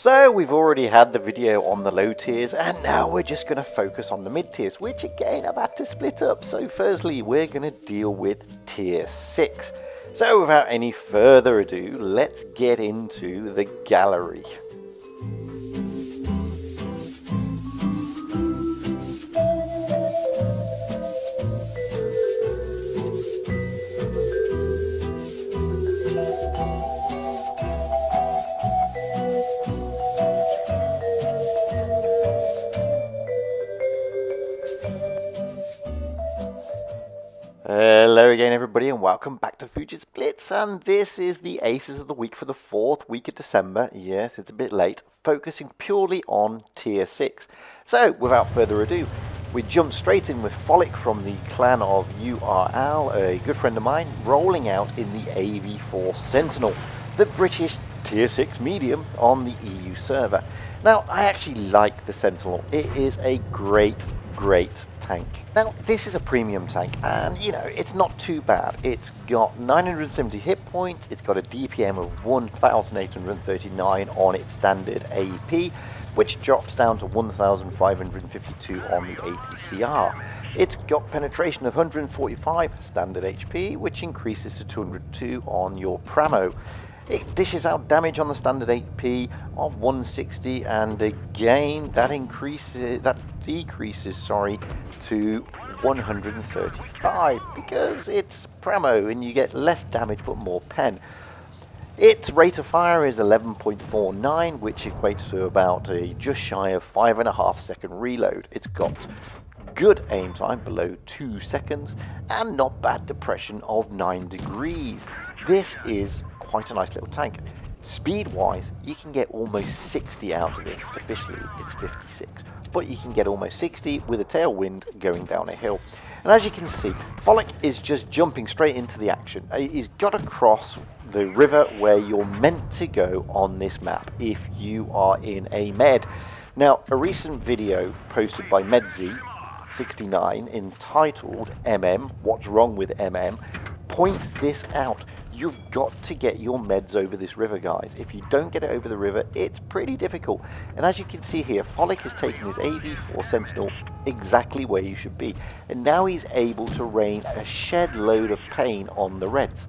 So we've already had the video on the low tiers, and now we're just going to focus on the mid tiers, which again I've had to split up. So firstly, we're going to deal with tier 6. So without any further ado, let's get into the gallery. Hello again everybody, and welcome back to frojicc Blitz, and this is the Aces of the Week for the 4th week of December. Yes, it's a bit late, focusing purely on tier 6. So without further ado, we jump straight in with Frolic from the clan of URL, a good friend of mine, rolling out in the AV4 Sentinel, the British tier 6 medium on the EU server. Now, I actually like the Sentinel. It is a great tank. Now, this is a premium tank, and you know, it's not too bad. It's got 970 hit points, it's got a DPM of 1839 on its standard AP, which drops down to 1552 on the APCR. It's got penetration of 145 standard HP, which increases to 202 on your Pramo. It dishes out damage on the standard AP of 160, and again that decreases to 135 because it's Pramo and you get less damage but more pen. Its rate of fire is 11.49, which equates to about just shy of 5.5 second reload. It's got good aim time below 2 seconds and not bad depression of 9 degrees. This is quite a nice little tank. Speed wise, you can get almost 60 out of this. Officially it's 56, but you can get almost 60 with a tailwind going down a hill. And as you can see, Frolic is just jumping straight into the action. He's got to cross the river where you're meant to go on this map if you are in a med. Now, a recent video posted by Medzi69 entitled MM, What's Wrong with MM, points this out. You've got to get your meds over this river, guys. If you don't get it over the river, it's pretty difficult. And as you can see here, Frolic is taking his AV4 Sentinel exactly where you should be. And now he's able to rain a shed load of pain on the Reds.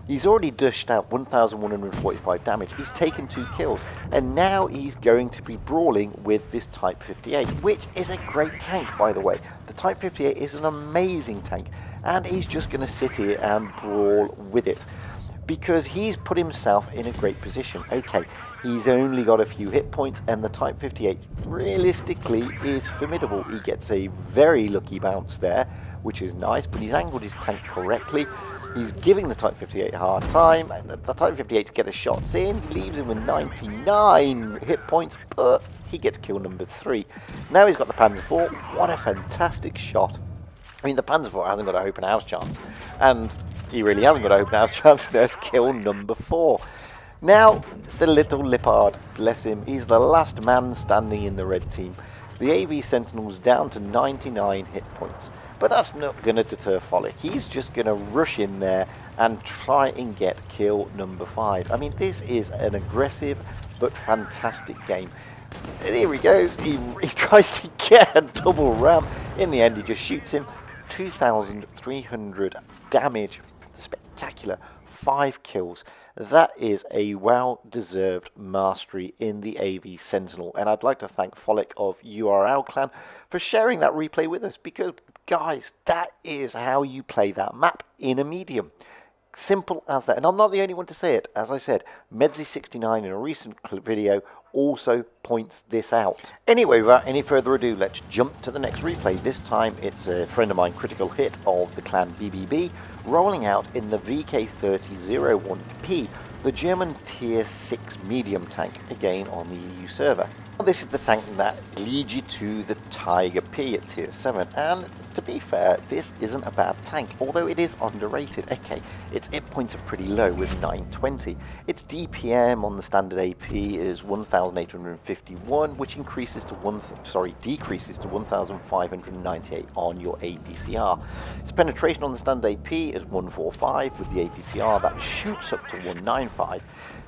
He's already dished out 1145 damage. He's taken 2 kills. And now he's going to be brawling with this Type 58, which is a great tank, by the way. The Type 58 is an amazing tank. And he's just going to sit here and brawl with it, because he's put himself in a great position. Okay, he's only got a few hit points, and the Type 58 realistically is formidable. He gets a very lucky bounce there, which is nice, but he's angled his tank correctly. He's giving the Type 58 a hard time. The Type 58 to get his shots in, he leaves him with 99 hit points, but he gets kill number 3. Now he's got the Panzer IV. What a fantastic shot. I mean, the Panzer IV hasn't got an open house chance, and he really hasn't got an open house chance. There's kill number 4. Now, the little Lippard, bless him, he's the last man standing in the red team. The AV Sentinel's down to 99 hit points, but that's not going to deter Frolic. He's just going to rush in there and try and get kill number 5. I mean, this is an aggressive but fantastic game. And here he goes, he tries to get a double ram. In the end, he just shoots him. 2,300 damage, spectacular, 5 kills. That is a well-deserved mastery in the AV Sentinel, and I'd like to thank Frolic of URL Clan for sharing that replay with us, because guys, that is how you play that map in a medium. Simple as that, and I'm not the only one to say it. As I said, Medzi69 in a recent video also points this out. Anyway, without any further ado, let's jump to the next replay. This time it's a friend of mine, Critical Hit of the clan BBB, rolling out in the VK3001P, the German tier 6 medium tank, again on the EU server. This is the tank that leads you to the Tiger P at tier 7, and to be fair, this isn't a bad tank, although it is underrated. Okay, its hit points are pretty low with 920. Its DPM on the standard AP is 1851, which decreases to 1598 on your APCR. Its penetration on the standard AP is 145 with the APCR. That shoots up to 195.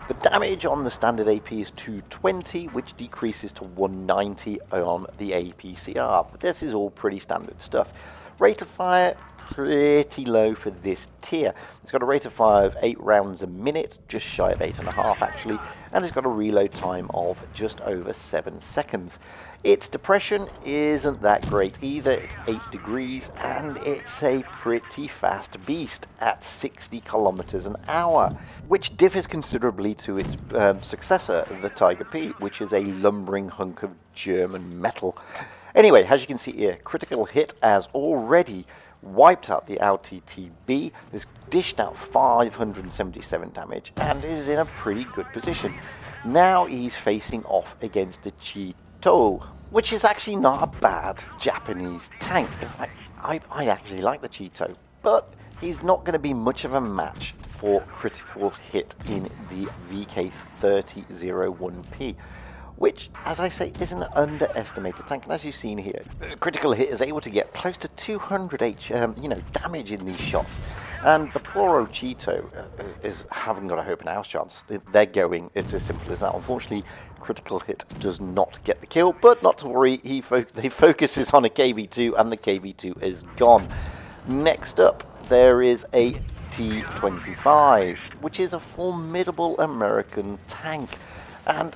The damage on the standard AP is 220, which decreases to 190 on the APCR. But this is all pretty standard stuff. Rate of fire, pretty low for this tier. It's got a rate of fire of 8 rounds a minute, just shy of 8.5 actually, and it's got a reload time of just over 7 seconds. Its depression isn't that great either. It's 8 degrees, and it's a pretty fast beast at 60 kilometers an hour, which differs considerably to its successor, the Tiger P, which is a lumbering hunk of German metal. Anyway, as you can see here, critical hit has already wiped out the LTTB, has dished out 577 damage, and is in a pretty good position. Now he's facing off against the Cheeto, which is actually not a bad Japanese tank. In fact, I actually like the Cheeto, but he's not going to be much of a match for critical hit in the VK3001P. Which, as I say, is an underestimated tank. And as you've seen here, critical hit is able to get close to 200 damage in these shots. And the poor old Cheeto haven't got a hope in house chance. They're going. It's as simple as that. Unfortunately, critical hit does not get the kill, but not to worry. He focuses on a KV2, and the KV2 is gone. Next up, there is a T-25, which is a formidable American tank, and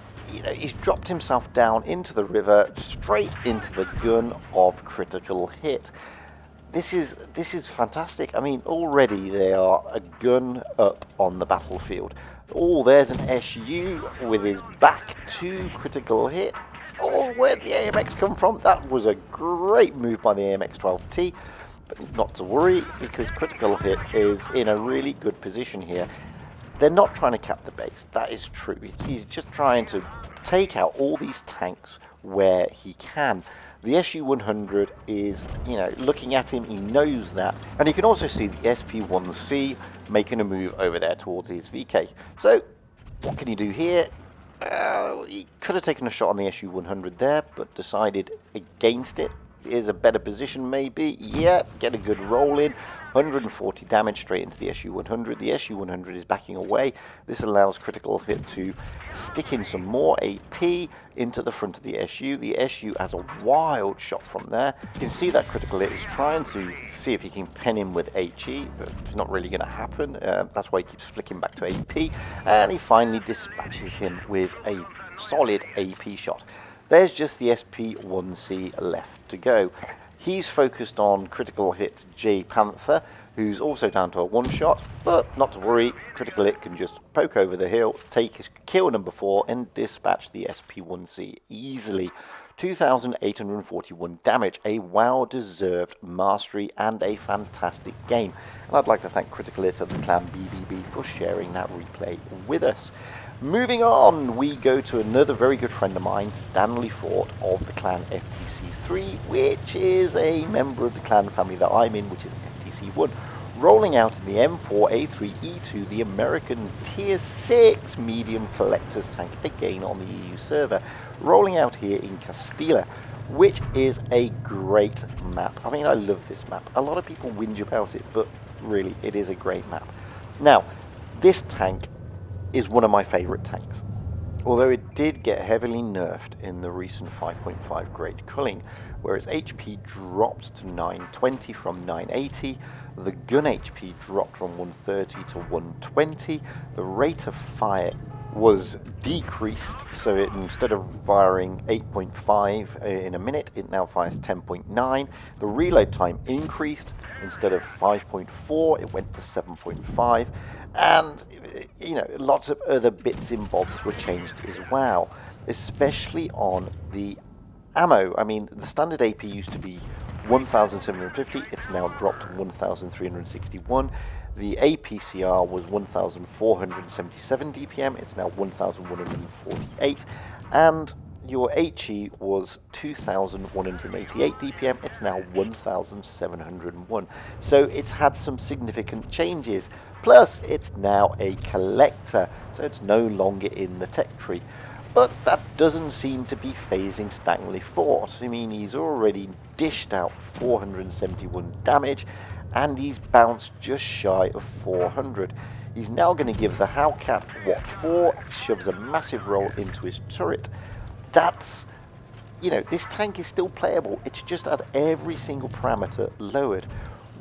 he's dropped himself down into the river, straight into the gun of critical hit. This is fantastic. I mean, already they are a gun up on the battlefield. Oh, there's an SU with his back to critical hit. Oh, where'd the AMX come from? That was a great move by the AMX-12T, but not to worry, because critical hit is in a really good position here. They're not trying to cap the base, that is true. He's just trying to take out all these tanks where he can. The SU-100 is, looking at him, he knows that. And you can also see the SP-1C making a move over there towards his VK. So, what can you do here? He could have taken a shot on the SU-100 there, but decided against it. Is a better position maybe. Yeah, get a good roll in. 140 damage straight into the SU-100. The SU-100 is backing away. This allows critical hit to stick in some more AP into the front of the SU. The SU has a wild shot from there. You can see that critical hit is trying to see if he can pen him with HE, but it's not really going to happen. That's why he keeps flicking back to AP, and he finally dispatches him with a solid AP shot. There's just the SP-1C left to go. He's focused on critical hit J Panther, who's also down to a one-shot, but not to worry, critical hit can just poke over the hill, take his kill number 4, and dispatch the SP-1C easily. 2,841 damage, a well-deserved mastery and a fantastic game. And I'd like to thank Critical Hit of the clan BBB for sharing that replay with us. Moving on, we go to another very good friend of mine, StanleyFort of the clan FTC3, which is a member of the clan family that I'm in, which is FTC1. Rolling out in the M4A3E2, the American Tier 6 medium collector's tank, again on the EU server. Rolling out here in Castilla, which is a great map. I mean, I love this map. A lot of people whinge about it, but really, it is a great map. Now, this tank is one of my favorite tanks, although it did get heavily nerfed in the recent 5.5 grade culling, where its HP dropped to 920 from 980, the gun HP dropped from 130 to 120, the rate of fire was decreased, so it, instead of firing 8.5 in a minute, it now fires 10.9. The reload time increased. Instead of 5.4, it went to 7.5. And, lots of other bits and bobs were changed as well, especially on the ammo. I mean, the standard AP used to be 1,750, it's now dropped to 1,361. The APCR was 1,477 DPM, it's now 1,148, and your HE was 2,188 DPM, it's now 1,701. So it's had some significant changes. Plus, it's now a collector, so it's no longer in the tech tree. But that doesn't seem to be phasing StanleyFort. I mean, he's already dished out 471 damage, and he's bounced just shy of 400. He's now going to give the Hellcat Watt 4, shoves a massive roll into his turret. That's, this tank is still playable. It's just had every single parameter lowered,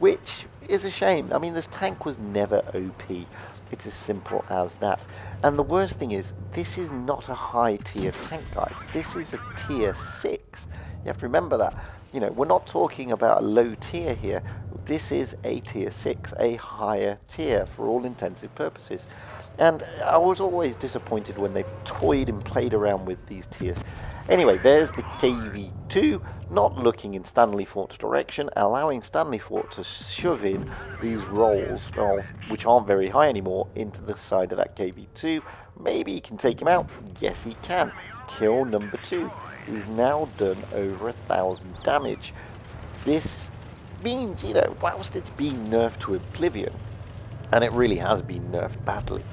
which is a shame. I mean, this tank was never OP. It's as simple as that. And the worst thing is, this is not a high tier tank, guys. This is a tier 6. You have to remember that. We're not talking about a low tier here. This is a tier 6, a higher tier for all intensive purposes. And I was always disappointed when they toyed and played around with these tiers. Anyway, there's the KV2, not looking in StanleyFort's direction, allowing StanleyFort to shove in these rolls, which aren't very high anymore, into the side of that KV2. Maybe he can take him out. Yes, he can. Kill number 2. He's now done over 1,000 damage. This means, whilst it's been nerfed to oblivion, and it really has been nerfed badly,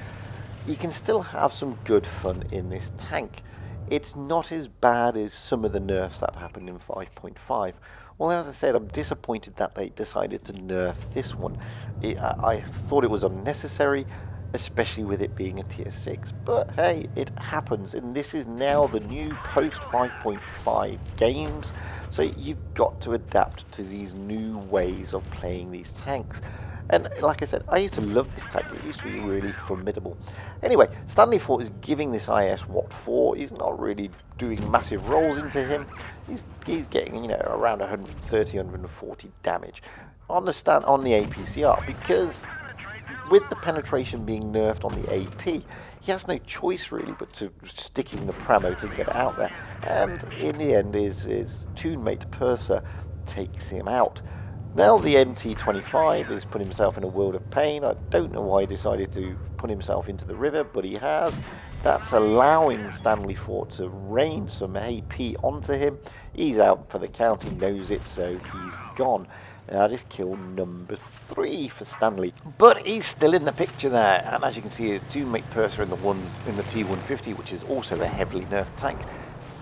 you can still have some good fun in this tank. It's not as bad as some of the nerfs that happened in 5.5. Well, as I said, I'm disappointed that they decided to nerf this one. I thought it was unnecessary, especially with it being a tier 6. But hey, it happens, and this is now the new post 5.5 games, so you've got to adapt to these new ways of playing these tanks. And like I said, I used to love this tank. It used to be really formidable. Anyway, StanleyFort is giving this IS Watt 4. He's not really doing massive rolls into him. He's getting, around 130, 140 damage on the APCR, because with the penetration being nerfed on the AP, he has no choice really but to sticking the Pramo to get it out there. And in the end, his toonmate Purser takes him out. Now the MT-25 has put himself in a world of pain. I don't know why he decided to put himself into the river, but he has. That's allowing StanleyFort to rain some AP onto him. He's out for the count, he knows it, so he's gone. That is kill number 3 for Stanley. But he's still in the picture there, and as you can see, his teammate Purser in the T-150, which is also a heavily nerfed tank,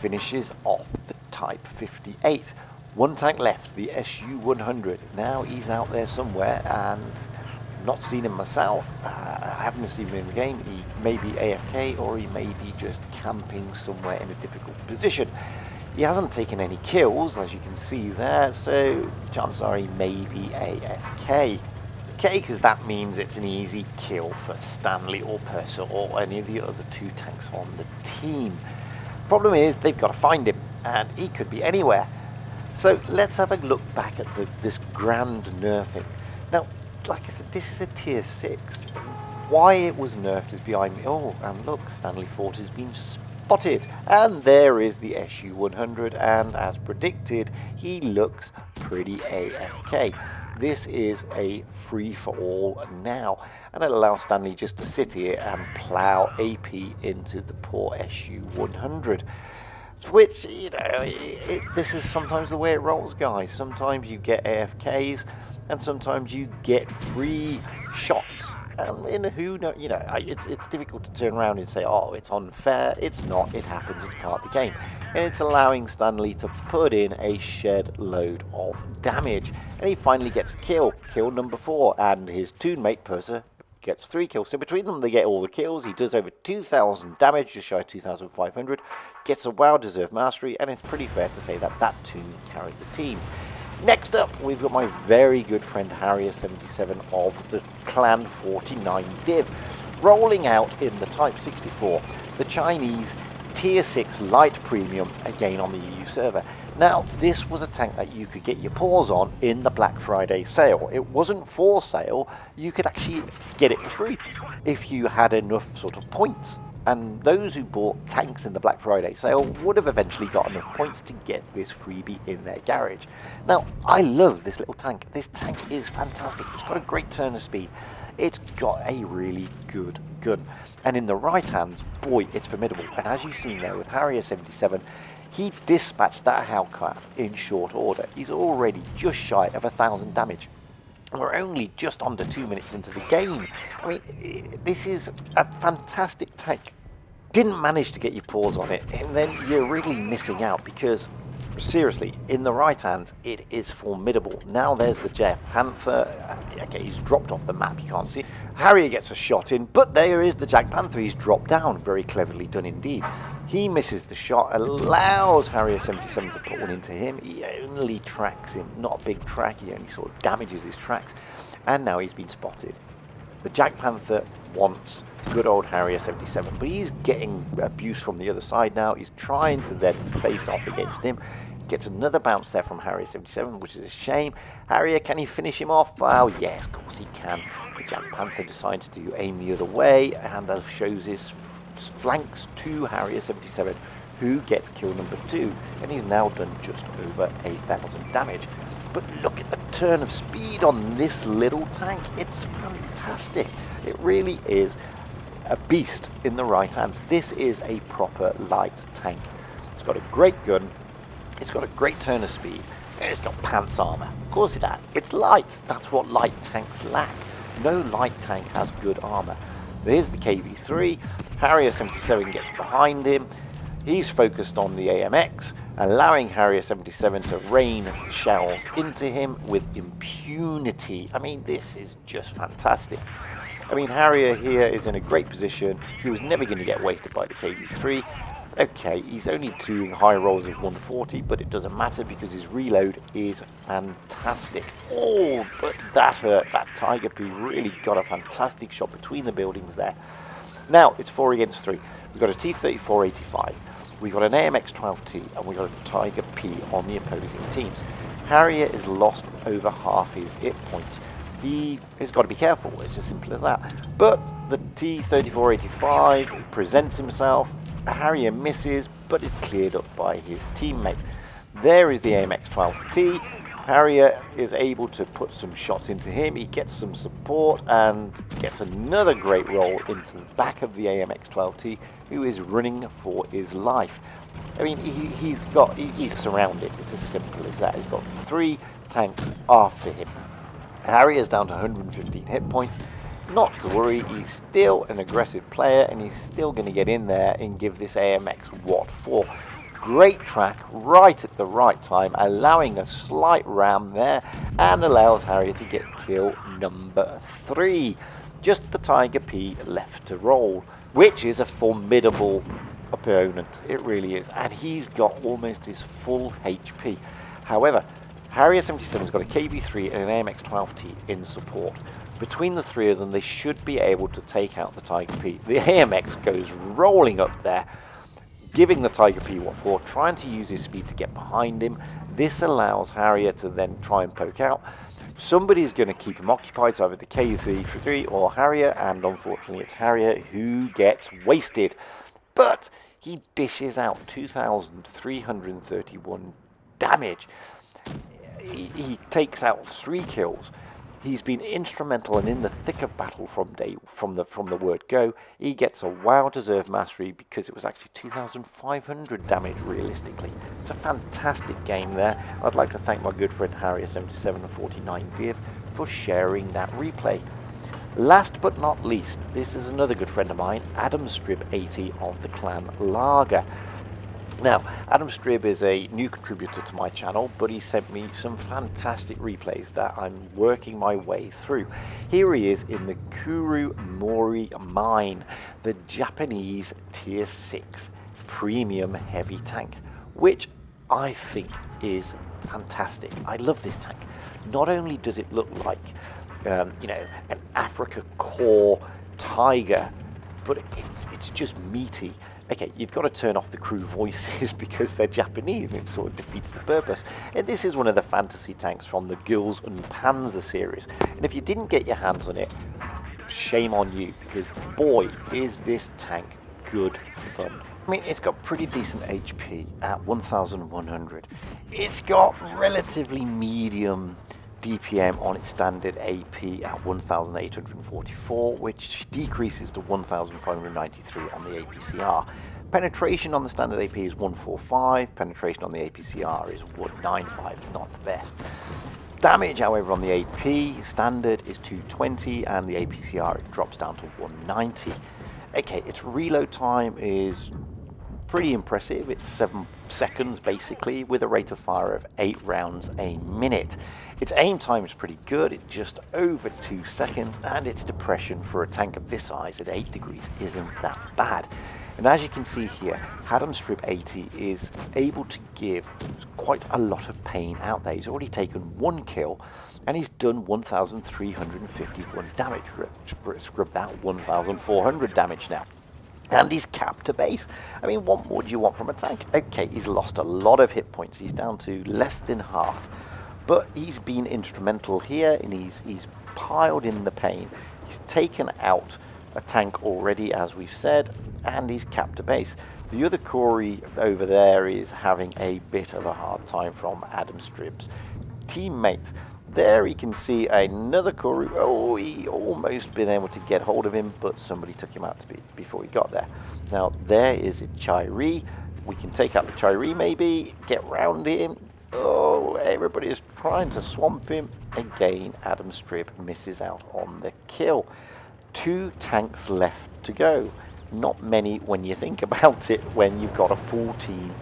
finishes off the Type 58. One tank left, the SU-100. Now he's out there somewhere, and not seen him myself. I haven't seen him in the game. He may be AFK, or he may be just camping somewhere in a difficult position. He hasn't taken any kills, as you can see there, so chances are he may be AFK. Okay, because that means it's an easy kill for Stanley or Purser or any of the other 2 tanks on the team. Problem is, they've got to find him, and he could be anywhere. So let's have a look back at this grand nerfing. Now, like I said, this is a tier 6. Why it was nerfed is behind me. Oh, and look, StanleyFort has been spotted. And there is the SU-100, and as predicted, he looks pretty AFK. This is a free-for-all now, and it allows Stanley just to sit here and plow AP into the poor SU-100. Which, this is sometimes the way it rolls, guys. Sometimes you get AFKs, and sometimes you get free shots. And who knows, it's difficult to turn around and say, oh, it's unfair. It's not. It happens. It's part of the game. And it's allowing Stanley to put in a shed load of damage. And he finally gets kill number 4, and his toonmate Purser gets 3 kills. So between them, they get all the kills. He does over 2,000 damage, just shy of 2,500. Gets a well-deserved mastery, and it's pretty fair to say that that toon carried the team. Next up, we've got my very good friend Harrier77 of the Clan 49 div, rolling out in the Type 64, the Chinese Tier 6 Light Premium, again on the EU server. Now, this was a tank that you could get your paws on in the Black Friday sale. It wasn't for sale, you could actually get it for free if you had enough sort of points. And those who bought tanks in the Black Friday sale would have eventually got enough points to get this freebie in their garage. Now, I love this little tank. This tank is fantastic. It's got a great turn of speed. It's got a really good gun. And in the right hand, boy, it's formidable. And as you've seen there with Harrier77, he dispatched that Hellcat in short order. He's already just shy of 1,000 damage. We're only just under 2 minutes into the game. I mean, this is a fantastic tank. Didn't manage to get your paws on it, and then you're really missing out, because seriously, in the right hand, it is formidable. Now there's the Jack Panther. Okay, he's dropped off the map, you can't see. Harrier gets a shot in, but there is the Jack Panther. He's dropped down. Very cleverly done indeed. He misses the shot, allows Harrier 77 to put one into him. He only tracks him, not a big track. He only sort of damages his tracks. And now he's been spotted. The Jack Panther wants good old Harrier 77, but he's getting abuse from the other side now. He's trying to then face off against him. Gets another bounce there from Harrier 77, which is a shame. Harrier, can he finish him off? Well, yes, of course he can. The Jack Panther decides to aim the other way and shows his flanks to Harrier 77, who gets kill number 2, and he's now done just over 8,000 damage. But look at the turn of speed on this little tank. It's fantastic. It really is a beast in the right hand. This is a proper light tank. It's got a great gun. It's got a great turn of speed. And it's got pants armor. Of course it has. It's light. That's what light tanks lack. No light tank has good armor. There's the KV-3. Harrier 77 gets behind him. He's focused on the AMX, allowing Harrier 77 to rain shells into him with impunity. I mean, this is just fantastic. I mean, Harrier here is in a great position. He was never going to get wasted by the KV-3. Okay, he's only doing high rolls of 140, but it doesn't matter because his reload is fantastic. Oh, but that hurt. That Tiger P really got a fantastic shot between the buildings there. Now, it's 4 against 3. We've got a T-34-85. We've got an AMX-12T, and we've got a Tiger P on the opposing teams. Harrier is lost over half his hit points. He has got to be careful, it's as simple as that. But the T-34-85 presents himself. Harrier misses, but is cleared up by his teammate. There is the AMX-12T. Harrier is able to put some shots into him. He gets some support and gets another great roll into the back of the AMX-12T, who is running for his life. I mean, he's surrounded. It's as simple as that. He's got 3 tanks after him. Harrier's down to 115 hit points. Not to worry, he's still an aggressive player, and he's still going to get in there and give this AMX what for. Great track right at the right time, allowing a slight ram there, and allows Harrier to get kill number 3. Just the Tiger P left to roll, which is a formidable opponent. It really is, and he's got almost his full HP. However, Harrier 77's got a KV-3 and an AMX-12T in support. Between the 3 of them, they should be able to take out the Tiger P. The AMX goes rolling up there, giving the Tiger P what for, trying to use his speed to get behind him. This allows Harrier to then try and poke out. Somebody's going to keep him occupied, so either the KV-3 or Harrier, and unfortunately it's Harrier who gets wasted. But he dishes out 2,331 damage. He takes out 3 kills. He's been instrumental and in the thick of battle from the word go. He gets a well-deserved mastery because it was actually 2,500 damage realistically. It's a fantastic game there. I'd like to thank my good friend Harrier 77 and 49 Div for sharing that replay. Last but not least, this is another good friend of mine, Adam Strib 80 of the clan Lager. Now, Adam Strib is a new contributor to my channel, but he sent me some fantastic replays that I'm working my way through. Here he is in the Kuru Mori Mine, the Japanese Tier 6 premium heavy tank, which I think is fantastic. I love this tank. Not only does it look like, an Africa core Tiger, but it's just meaty. Okay, you've got to turn off the crew voices because they're Japanese and it sort of defeats the purpose. And this is one of the fantasy tanks from the Gules and Panzer series. And if you didn't get your hands on it, shame on you, because boy, is this tank good fun. I mean, it's got pretty decent HP at 1,100. It's got relatively medium DPM on its standard AP at 1,844, which decreases to 1,593 on the APCR. Penetration on the standard AP is 145, penetration on the APCR is 195, not the best. Damage, however, on the AP standard is 220, and the APCR it drops down to 190. Okay, its reload time is pretty impressive. It's 7 seconds basically, with a rate of fire of 8 rounds a minute. Its aim time is pretty good, it's just over 2 seconds, and its depression for a tank of this size at 8 degrees isn't that bad. And as you can see here, Hadam Strip 80 is able to give quite a lot of pain out there. He's already taken 1 kill, and he's done 1,351 damage. Scrub that, 1,400 damage now. And he's capped a base. I mean, what more do you want from a tank? Okay, he's lost a lot of hit points. He's down to less than half. But he's been instrumental here, and he's piled in the pain. He's taken out a tank already, as we've said, and he's capped a base. The other Corey over there is having a bit of a hard time from Hadam Strip's teammates. There you can see another Corey. Oh, he almost been able to get hold of him, but somebody took him out before he got there. Now there is a Chiree. We can take out the Chiree maybe, get round him. Oh, everybody is trying to swamp him. Again, Hadam Strip misses out on the kill. 2 tanks left to go. Not many when you think about it, when you've got a full team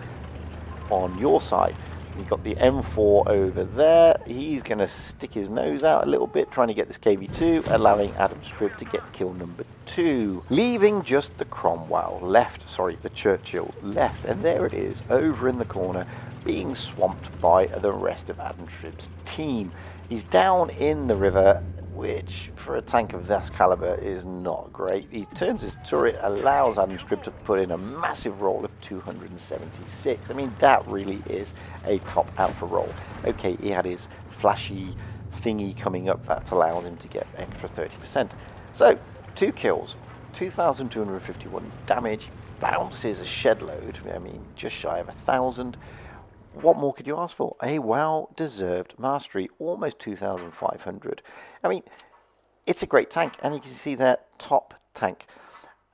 on your side. You've got the M4 over there. He's going to stick his nose out a little bit, trying to get this KV2, allowing Hadam Strip to get kill number 2. Leaving just the Cromwell left, sorry, the Churchill left. And there it is, over in the corner, being swamped by the rest of Hadam Strip's team. He's down in the river, which for a tank of this caliber is not great. He turns his turret, allows Hadam Strip to put in a massive roll of 276. I mean, that really is a top alpha roll. Okay, he had his flashy thingy coming up that allows him to get extra 30%. So, 2 kills, 2,251 damage, bounces a shed load, I mean, just shy of 1,000. What more could you ask for? A well-deserved mastery, almost 2,500. I mean, it's a great tank, and you can see that top tank.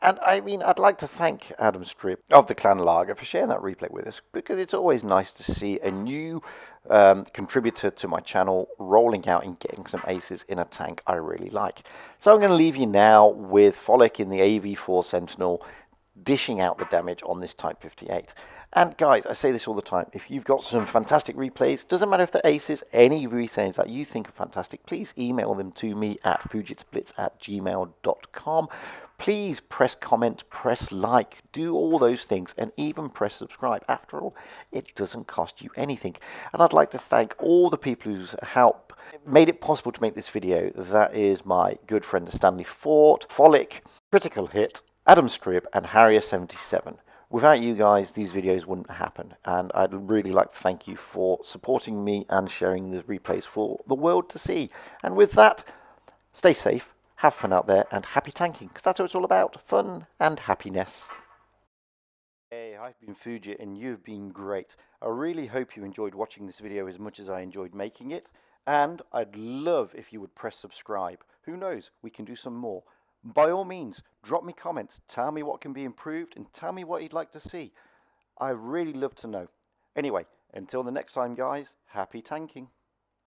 And I mean, I'd like to thank Hadam Strip of the Clan Lager for sharing that replay with us, because it's always nice to see a new contributor to my channel rolling out and getting some aces in a tank I really like. So I'm going to leave you now with Frolic in the AV4 Sentinel, dishing out the damage on this Type 58. And guys, I say this all the time, if you've got some fantastic replays, doesn't matter if they're aces, any replays that you think are fantastic, please email them to me at frojicc@gmail.com. Please press comment, press like, do all those things, and even press subscribe. After all, it doesn't cost you anything. And I'd like to thank all the people who's helped made it possible to make this video. That is my good friend StanleyFort, Frolic, Critical Hit, Hadam Strip, and Harrier77. Without you guys, these videos wouldn't happen, and I'd really like to thank you for supporting me and sharing the replays for the world to see. And with that, stay safe, have fun out there, and happy tanking, because that's what it's all about, fun and happiness. Hey, I've been Fujit, and you've been great. I really hope you enjoyed watching this video as much as I enjoyed making it, and I'd love if you would press subscribe. Who knows, we can do some more. By all means, drop me comments, tell me what can be improved, and tell me what you'd like to see. I really love to know. Anyway, until the next time guys, happy tanking.